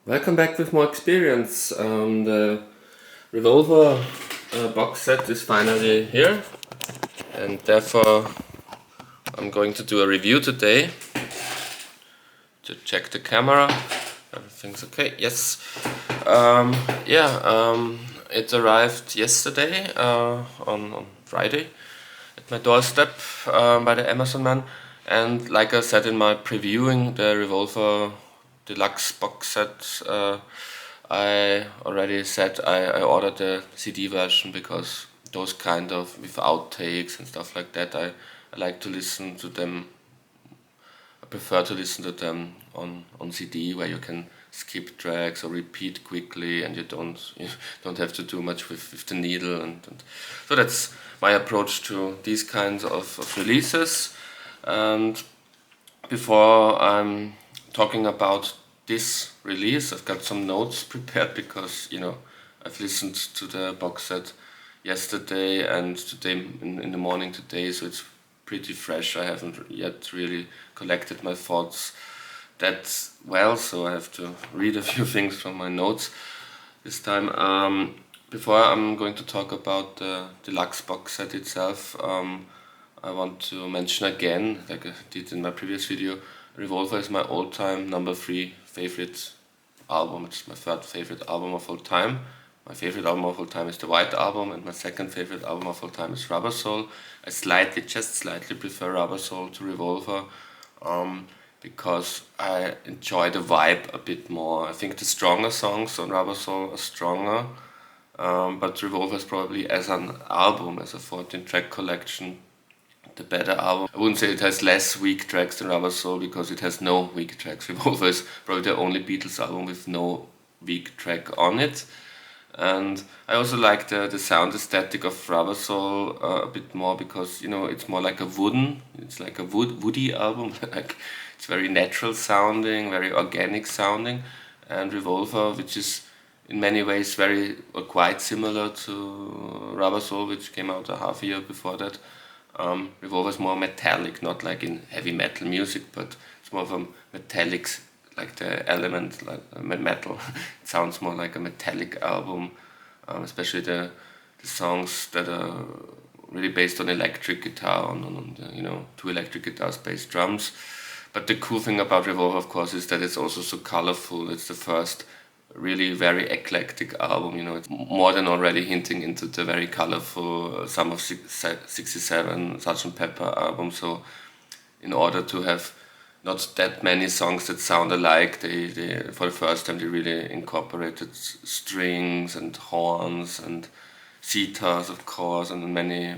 Welcome back with more experience. The Revolver box set is finally here, and therefore I'm going to do a review today to check the camera. Everything's okay. Yes. It arrived yesterday on Friday at my doorstep by the Amazon man, and like I said in my previewing the Revolver Deluxe box set, I already said I ordered the CD version because those kind of with outtakes and stuff like that, I like to listen to them. I prefer to listen to them on CD where you can skip tracks or repeat quickly, and you don't have to do much with the needle, and so that's my approach to these kinds of releases. And before I'm talking about this release, I've got some notes prepared because I've listened to the box set yesterday and today in the morning today, so it's pretty fresh. I haven't yet really collected my thoughts that well, so I have to read a few things from my notes this time. Before I'm going to talk about the deluxe box set itself, I want to mention again, like I did in my previous video, Revolver is my all-time number 3 favorite album. It's my third favorite album of all time. My favorite album of all time is the White Album, and my second favorite album of all time is Rubber Soul. I just slightly prefer Rubber Soul to Revolver because I enjoy the vibe a bit more. I think the stronger songs on Rubber Soul are stronger, but Revolver is probably as an album, as a 14-track collection, the better album. I wouldn't say it has less weak tracks than Rubber Soul because it has no weak tracks. Revolver is probably the only Beatles album with no weak track on it. And I also like the sound aesthetic of Rubber Soul a bit more because it's more like it's like a woody album. Like it's very natural sounding, very organic sounding, and Revolver, which is in many ways very or quite similar to Rubber Soul, which came out a half a year before that. Revolver is more metallic, not like in heavy metal music, but it's more of a metallic, like the element, like metal. It sounds more like a metallic album, especially the songs that are really based on electric guitar, on the, two electric guitars, bass, drums. But the cool thing about Revolver, of course, is that it's also so colorful. It's the first really very eclectic album. It's more than already hinting into the very colorful Summer of 67 Sgt. Pepper album. So in order to have not that many songs that sound alike, they for the first time they really incorporated strings and horns and sitars, of course, and many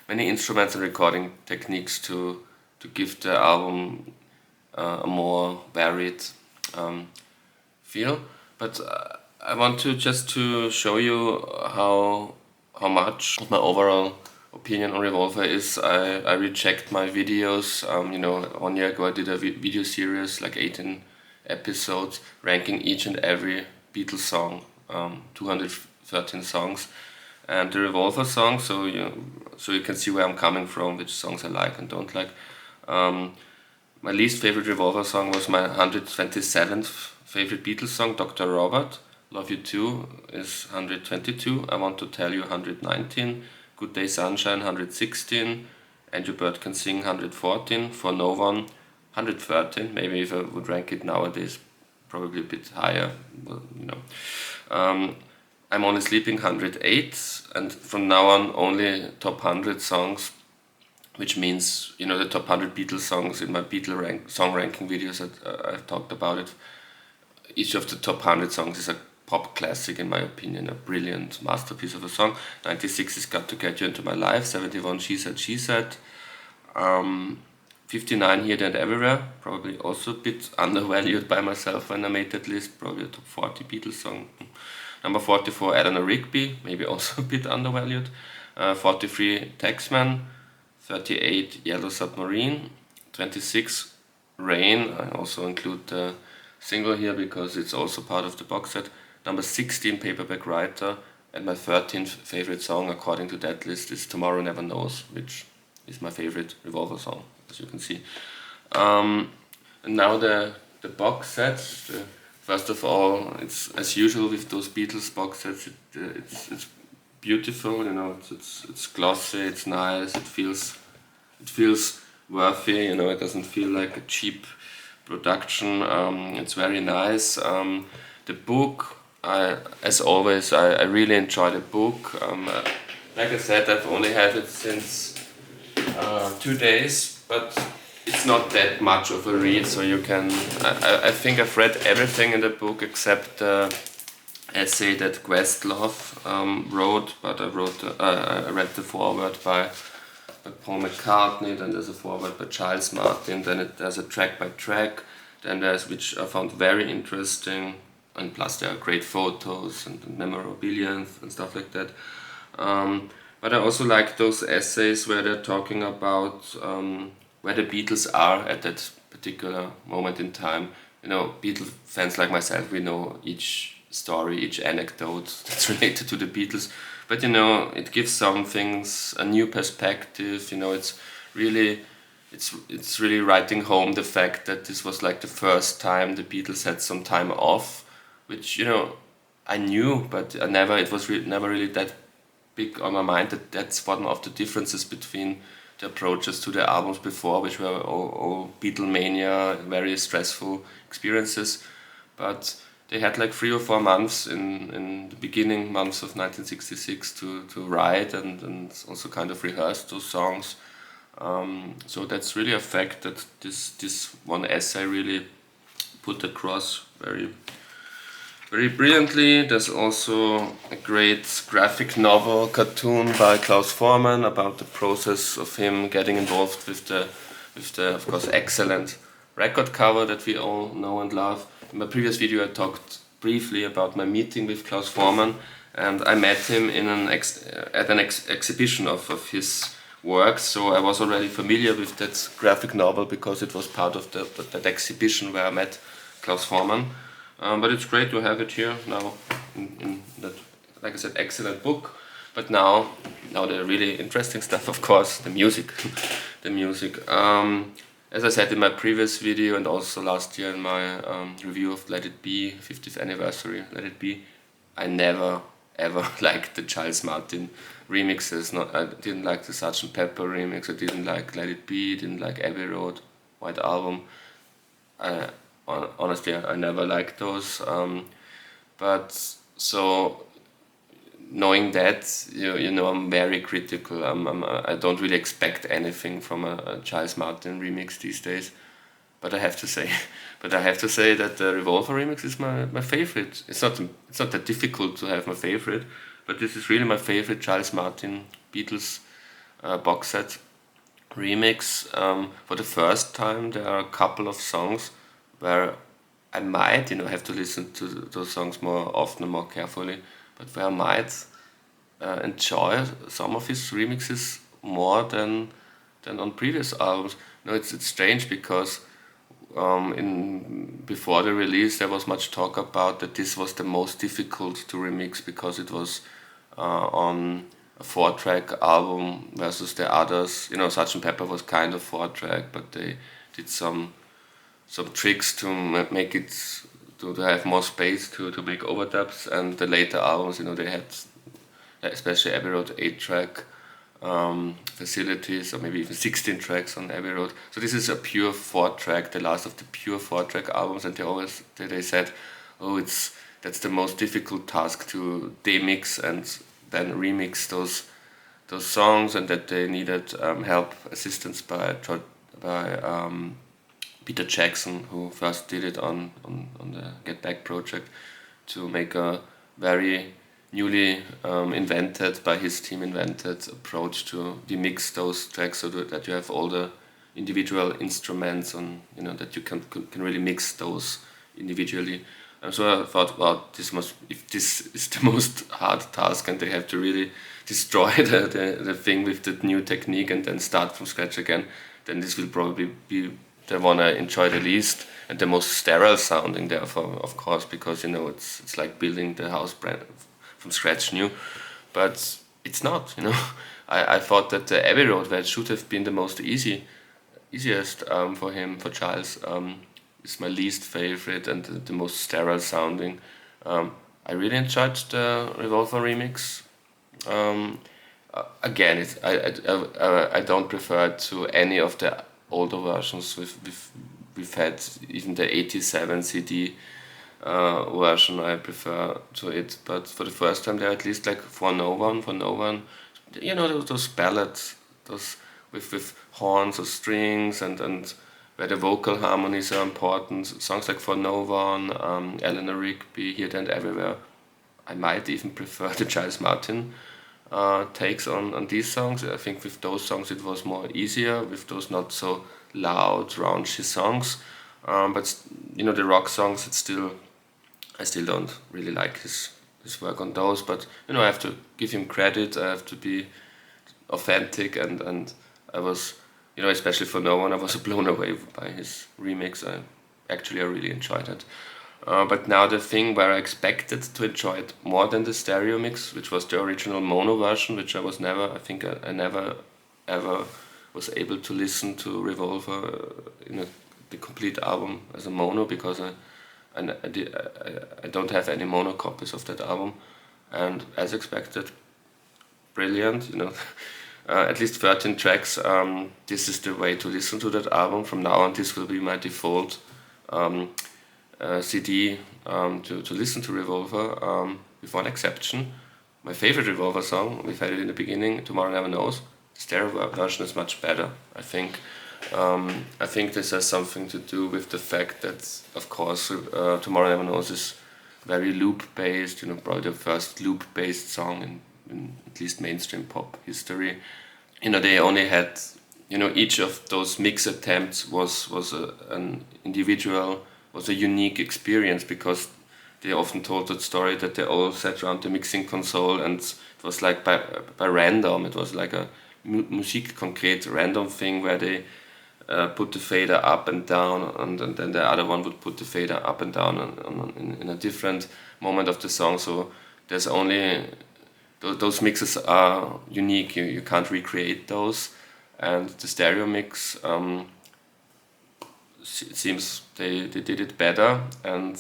instruments and recording techniques to give the album a more varied feel. But I want to show you how much my overall opinion on Revolver is. I rechecked my videos. 1 year ago I did a video series, like 18 episodes, ranking each and every Beatles song, 213 songs, and the Revolver song. So you can see where I'm coming from, which songs I like and don't like. My least favorite Revolver song was my 127th favorite Beatles song, Dr. Robert. Love You Too is 122. I Want to Tell You 119. Good Day Sunshine 116. And You Bird Can Sing 114. For No One 113. Maybe if I would rank it nowadays, probably a bit higher. But, I'm Only Sleeping 108. And from now on, only top 100 songs, which means the top 100 Beatles songs in my song ranking videos that I've talked about it. Each of the top 100 songs is a pop classic, in my opinion, a brilliant masterpiece of a song. 96 is Got to Get You Into My Life. 71, She Said. 59, Here, There and Everywhere, probably also a bit undervalued by myself when I made that list, probably a top 40 Beatles song. Number 44, Eleanor Rigby, maybe also a bit undervalued. 43, Taxman. 38, Yellow Submarine. 26, Rain. I also include the single here because it's also part of the box set. Number 16, Paperback Writer. And my 13th favorite song according to that list is Tomorrow Never Knows, which is my favorite Revolver song, as you can see. And now the box set. first of all, it's as usual with those Beatles box sets. It's beautiful, you know. It's glossy. It's nice. It feels worthy. You know, it doesn't feel like a cheap production. It's very nice. The book, as always, I really enjoy the book. Like I said, I've only had it since 2 days, but it's not that much of a read, so you can. I think I've read everything in the book except the essay that Questlove wrote, but I read the foreword by Paul McCartney, then there's a foreword by Giles Martin, then there's a track by track, then there's, which I found very interesting, and plus there are great photos and memorabilia and stuff like that. But I also like those essays where they're talking about where the Beatles are at that particular moment in time. You know, Beatles fans like myself, we know each story, each anecdote that's related to the Beatles. But you know, it gives some things a new perspective. You know, really, it's really writing home the fact that this was like the first time the Beatles had some time off, which, you know, I knew, but it was never really that big on my mind that that's one of the differences between the approaches to the albums before, which were all Beatlemania, very stressful experiences. But they had like 3 or 4 months in the beginning months of 1966 to write and also kind of rehearse those songs. So that's really a fact that this one essay really put across very brilliantly. There's also a great graphic novel cartoon by Klaus Voormann about the process of him getting involved with the of course excellent record cover that we all know and love. In my previous video I talked briefly about my meeting with Klaus Voormann, and I met him in at an exhibition of his works, so I was already familiar with that graphic novel because it was part of that exhibition where I met Klaus Voormann. But it's great to have it here now in that, like I said, excellent book. But now the really interesting stuff, of course, the music. The music. As I said in my previous video and also last year in my review of Let It Be, 50th anniversary Let It Be, I never ever liked the Giles Martin remixes. I didn't like the Sgt. Pepper remix, I didn't like Let It Be, didn't like Abbey Road, White Album. Honestly, I never liked those. But so knowing that, you know, I'm very critical. I don't really expect anything from a Giles Martin remix these days. But I have to say, that the Revolver remix is my favorite. It's not that difficult to have my favorite, but this is really my favorite Giles Martin Beatles box set remix. For the first time, there are a couple of songs where I might, have to listen to those songs more often, more carefully, but where I might enjoy some of his remixes more than on previous albums. It's strange because before the release there was much talk about that this was the most difficult to remix because it was on a 4-track album versus the others. Sgt. Pepper was kind of 4-track, but they did some tricks to make it to have more space to make overdubs, and the later albums, they had, especially Abbey Road, 8-track facilities, or maybe even 16 tracks on Abbey Road. So this is a pure 4-track, the last of the pure 4-track albums, and they said, that's the most difficult task to demix and then remix those songs, and that they needed help, assistance by Peter Jackson, who first did it on the Get Back project, to make a very newly by his team invented approach to demix those tracks so that you have all the individual instruments on, that you can really mix those individually. And so I thought, wow, if this is the most hard task and they have to really destroy the thing with the new technique and then start from scratch again, then this will probably be the one I enjoy the least and the most sterile sounding, therefore, of course, because it's like building the house from scratch new, but it's not. I thought that the Abbey Road, where it should have been the most easiest for Giles, is my least favorite and the most sterile sounding. I really enjoyed the Revolver remix. Um, Again, I don't prefer it to any of the older versions. We've had even the 87 CD version I prefer to it, but for the first time there at least like For No One, you know those ballads, those with horns or strings and where the vocal harmonies are important. Songs like For No One, Eleanor Rigby, Here There and Everywhere. I might even prefer the Giles Martin takes on these songs. I think with those songs it was more easier, with those not so loud, raunchy songs. But you know the rock songs, I still don't really like his work on those. But you know I have to give him credit. I have to be authentic, and I was, you know, especially For No One, I was blown away by his remix. I really enjoyed it. But now the thing where I expected to enjoy it more than the stereo mix, which was the original mono version, which I was never, I think I never ever was able to listen to Revolver the complete album as a mono because I don't have any mono copies of that album, and as expected, brilliant. You know, at least 13 tracks. This is the way to listen to that album from now on. This will be my default. CD to listen to Revolver, with one exception. My favorite Revolver song, we've had it in the beginning, Tomorrow Never Knows. The stereo version is much better, I think. I think this has something to do with the fact that, of course, Tomorrow Never Knows is very loop-based, you know, probably the first loop-based song in at least mainstream pop history. You know, they only had, you know, each of those mix attempts was an individual, was a unique experience because they often told that story that they all sat around the mixing console and it was like by random. It was like a Musik konkret random thing where they put the fader up and down and then the other one would put the fader up and down in a different moment of the song. So there's only those mixes are unique. You can't recreate those, and the stereo mix. It seems they did it better, and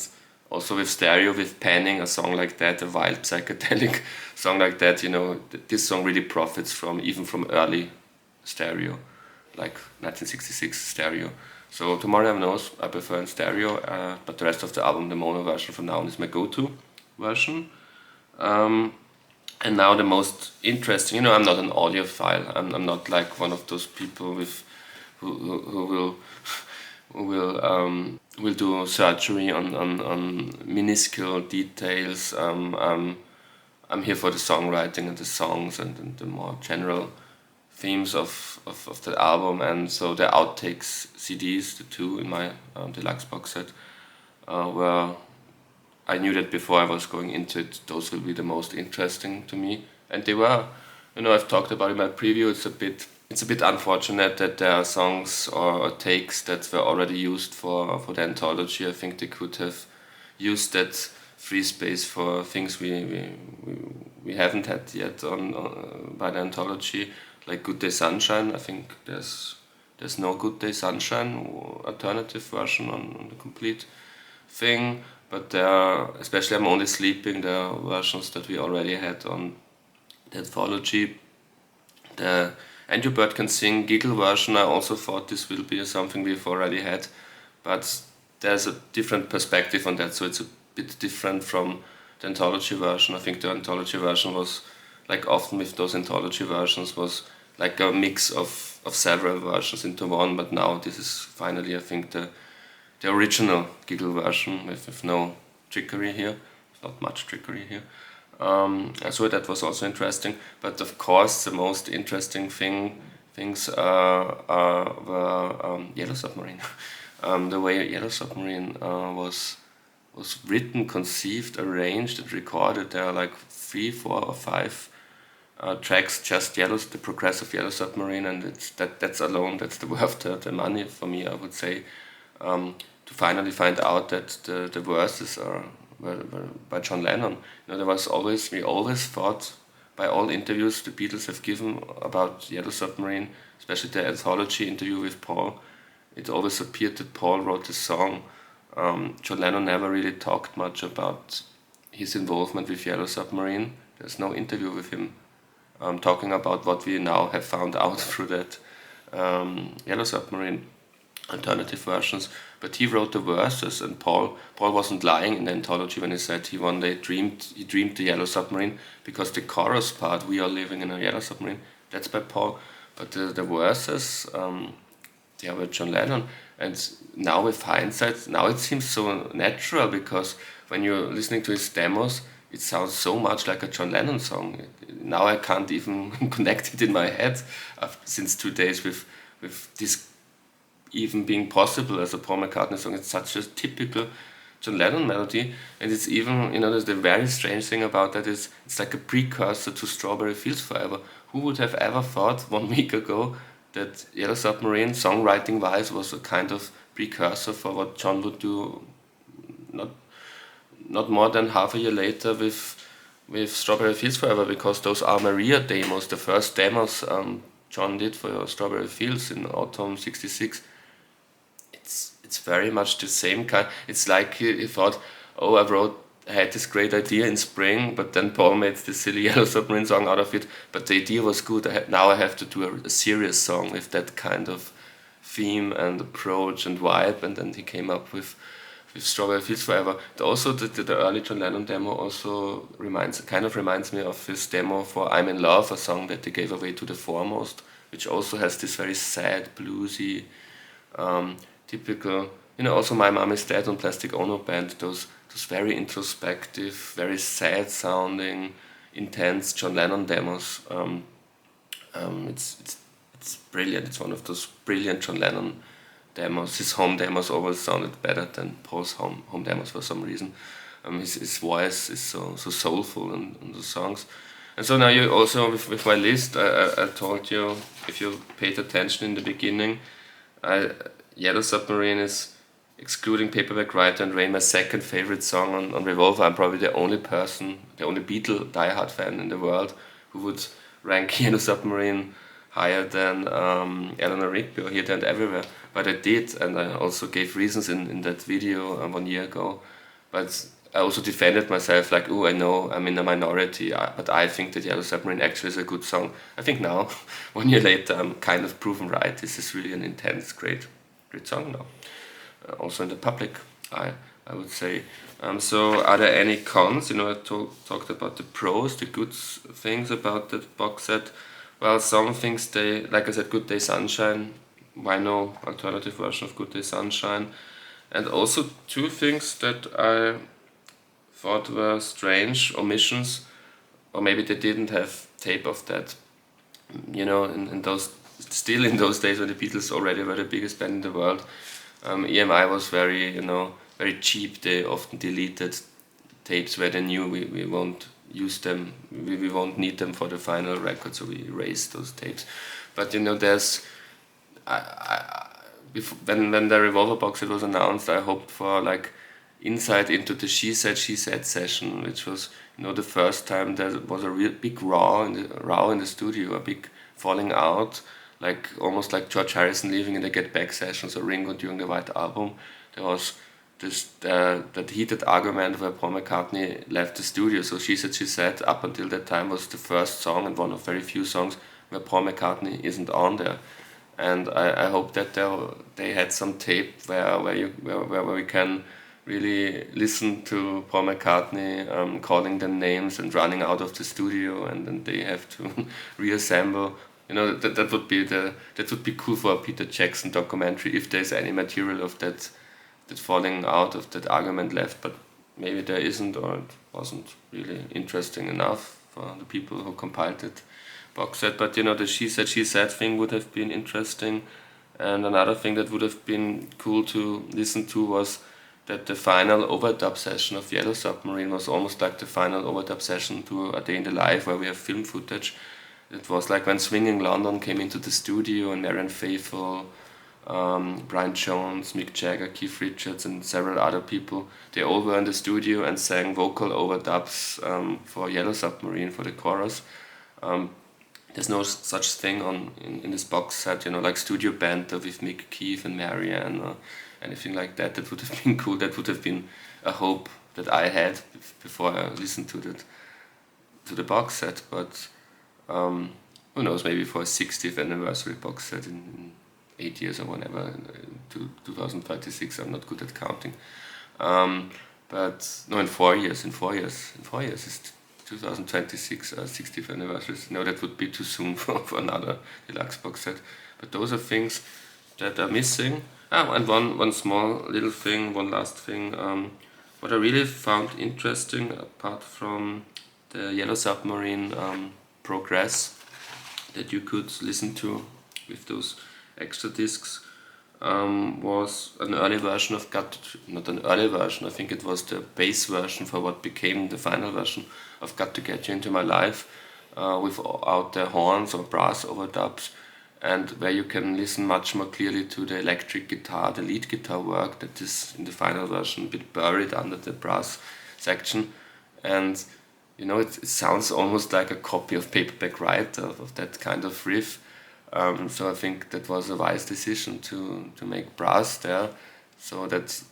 also with stereo, with panning, a song like that, a wild psychedelic song like that, you know, this song really profits from early stereo, like 1966 stereo. So Tomorrow Never Knows I prefer in stereo, but the rest of the album, the mono version from now on, is my go-to version. And now the most interesting, you know, I'm not an audiophile. I'm not like one of those people who will do surgery on minuscule details. I'm here for the songwriting and the songs and the more general themes of the album, and so the outtakes CDs, the two in my deluxe box set, were, I knew that before I was going into it, those will be the most interesting to me, and they were. You know, I've talked about in my preview. It's a bit unfortunate that there are songs or takes that were already used for the anthology. I think they could have used that free space for things we haven't had yet on by the anthology, like Good Day Sunshine. I think there's no Good Day Sunshine alternative version on the complete thing, but there are, especially I'm Only Sleeping, there are versions that we already had on the anthology. The And You Bird Can Sing Giggle version, I also thought this will be something we've already had, but there's a different perspective on that, so it's a bit different from the anthology version. I think the anthology version was, like often with those anthology versions, was like a mix of several versions into one, but now this is finally, I think, the original Giggle version with no trickery here, not much trickery here. So that was also interesting, but of course the most interesting things were Yellow Submarine. The way Yellow Submarine was written, conceived, arranged, and recorded. There are like 3, 4, or 5 tracks, just the progressive Yellow Submarine, and that's alone, that's worth the money for me, I would say. To finally find out that the verses were by John Lennon. You know, we always thought, by all interviews the Beatles have given about Yellow Submarine, especially the anthology interview with Paul, it always appeared that Paul wrote the song. John Lennon never really talked much about his involvement with Yellow Submarine. There's no interview with him talking about what we now have found out through that Yellow Submarine alternative versions. But he wrote the verses, and Paul wasn't lying in the anthology when he said he one day dreamed the Yellow Submarine, because the chorus part, "We are living in a Yellow Submarine," that's by Paul. But the verses, they are by John Lennon. And now with hindsight, now it seems so natural, because when you're listening to his demos, it sounds so much like a John Lennon song. Now I can't even connect it in my head since 2 days with this even being possible as a Paul McCartney song. It's such a typical John Lennon melody, and it's even, there's the very strange thing about that is it's like a precursor to Strawberry Fields Forever. Who would have ever thought 1 week ago that Yellow Submarine, songwriting wise, was a kind of precursor for what John would do not more than half a year later with Strawberry Fields Forever, because those are Maria demos, the first demos John did for Strawberry Fields in autumn '66. It's very much the same kind. It's like he thought, oh, I had this great idea in spring, but then Paul made this silly Yellow Submarine song out of it. But the idea was good. Now I have to do a serious song with that kind of theme and approach and vibe. And then he came up with Strawberry Fields Forever. Also, the early John Lennon demo also reminds me of his demo for "I'm in Love," a song that they gave away to the Foremost, which also has this very sad, bluesy, typical. Also "My Mom Is Dead" on Plastic Ono Band. Those very introspective, very sad sounding, intense John Lennon demos. It's brilliant. It's one of those brilliant John Lennon demos. His home demos always sounded better than Paul's home demos for some reason. His voice is so soulful in the songs. And so now you also, with my list, I told you, if you paid attention in the beginning, Yellow Submarine is, excluding Paperback Writer and Rain, my second favorite song on Revolver. I'm probably the only Beatle diehard fan in the world who would rank Yellow Submarine higher than Eleanor Rigby or Here, There and Everywhere. But I did, and I also gave reasons in that video 1 year ago. But I also defended myself, like, oh, I know I'm in a minority, but I think that Yellow Submarine actually is a good song. I think now, 1 year later, I'm kind of proven right. This is really an intense, great song now. Also in the public eye, I would say. So are there any cons? I talked about the pros, the good things about that box set. Well, some things, like I said, Good Day Sunshine. Why no alternative version of Good Day Sunshine? And also 2 things that I thought were strange omissions, or maybe they didn't have tape of that. In those days when the Beatles already were the biggest band in the world, EMI was very cheap. They often deleted tapes where they knew we won't use them, we won't need them for the final record, so we erased those tapes. But there's when the Revolver box set was announced, I hoped for like insight into the She Said session, which was the first time there was a real big row in the studio, a big falling out, like almost like George Harrison leaving in the Get Back sessions or Ringo during the White Album. There was that heated argument where Paul McCartney left the studio. So She Said up until that time was the first song and one of very few songs where Paul McCartney isn't on there. And I hope that they had some tape where we can really listen to Paul McCartney calling them names and running out of the studio, and then they have to reassemble. That would be cool for a Peter Jackson documentary, if there's any material of that falling out of that argument left. But maybe there isn't, or it wasn't really interesting enough for the people who compiled it box set. But the She Said thing would have been interesting. And another thing that would have been cool to listen to was that the final overdub session of Yellow Submarine was almost like the final overdub session to A Day in the Life, where we have film footage. It was like when Swinging London came into the studio, and Marianne Faithfull, Brian Jones, Mick Jagger, Keith Richards and several other people, they all were in the studio and sang vocal overdubs for Yellow Submarine for the chorus. there's no such thing in this box set, like studio band with Mick, Keith and Marianne or anything like that. That would have been cool. That would have been a hope that I had before I listened to the box set. But who knows, maybe for a 60th anniversary box set in 8 years or whatever, to 2036, I'm not good at counting. But no, in 4 years is 2026, 60th anniversary. No, that would be too soon for another deluxe box set. But those are things that are missing. And one small little thing, one last thing. What I really found interesting, apart from the Yellow Submarine Progress that you could listen to with those extra discs, was an early version of not an early version, I think it was the bass version for what became the final version of Got to Get You Into My Life, without the horns or brass overdubs, and where you can listen much more clearly to the electric guitar, the lead guitar work that is in the final version, a bit buried under the brass section. And it sounds almost like a copy of Paperback Writer, of that kind of riff. So I think that was a wise decision to make brass there. So that's,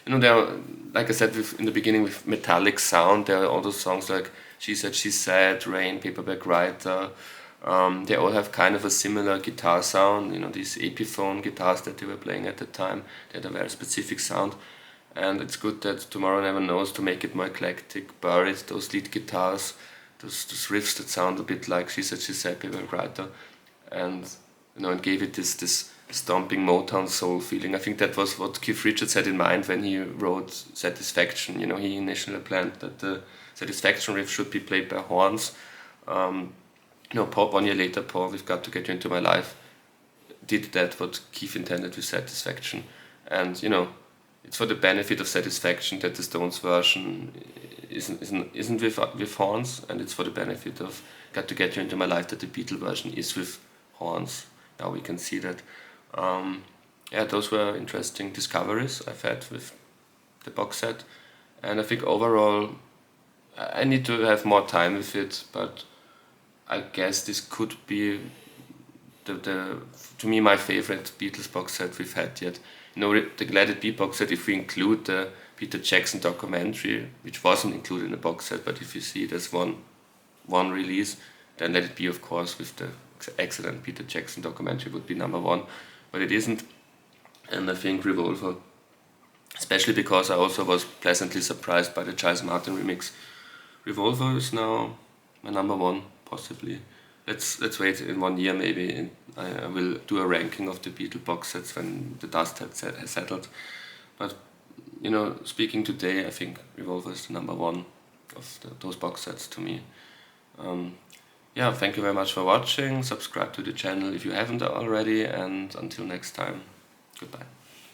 there are, like I said in the beginning, with metallic sound, there are all those songs like She Said, She Said, Rain, Paperback Writer. They all have kind of a similar guitar sound, these Epiphone guitars that they were playing at the time. They had a very specific sound. And it's good that Tomorrow Never Knows, to make it more eclectic, buried those lead guitars, those riffs that sound a bit like She Said, She Said, Paperback Writer. And and gave it this stomping Motown soul feeling. I think that was what Keith Richards had in mind when he wrote Satisfaction. He initially planned that the Satisfaction riff should be played by horns. Paul, 1 year later, Paul, We've Got to Get You Into My Life, did that what Keith intended with Satisfaction. And it's for the benefit of Satisfaction that the Stones version isn't with horns, and it's for the benefit of Got to Get You Into My Life that the Beatle version is with horns. Now we can see that. Those were interesting discoveries I've had with the box set, and I think overall I need to have more time with it, but I guess this could be to me my favorite Beatles box set we've had yet. The Let It Be box set, if we include the Peter Jackson documentary, which wasn't included in the box set, but if you see it as one release, then Let It Be, of course, with the excellent Peter Jackson documentary, would be number one, but it isn't. And I think Revolver, especially because I also was pleasantly surprised by the Giles Martin remix, Revolver is now my number one, possibly. Let's wait in 1 year maybe, and I will do a ranking of the Beatle box sets when the dust has settled. But speaking today, I think Revolver is the number one of those box sets to me. Thank you very much for watching. Subscribe to the channel if you haven't already, and until next time, goodbye.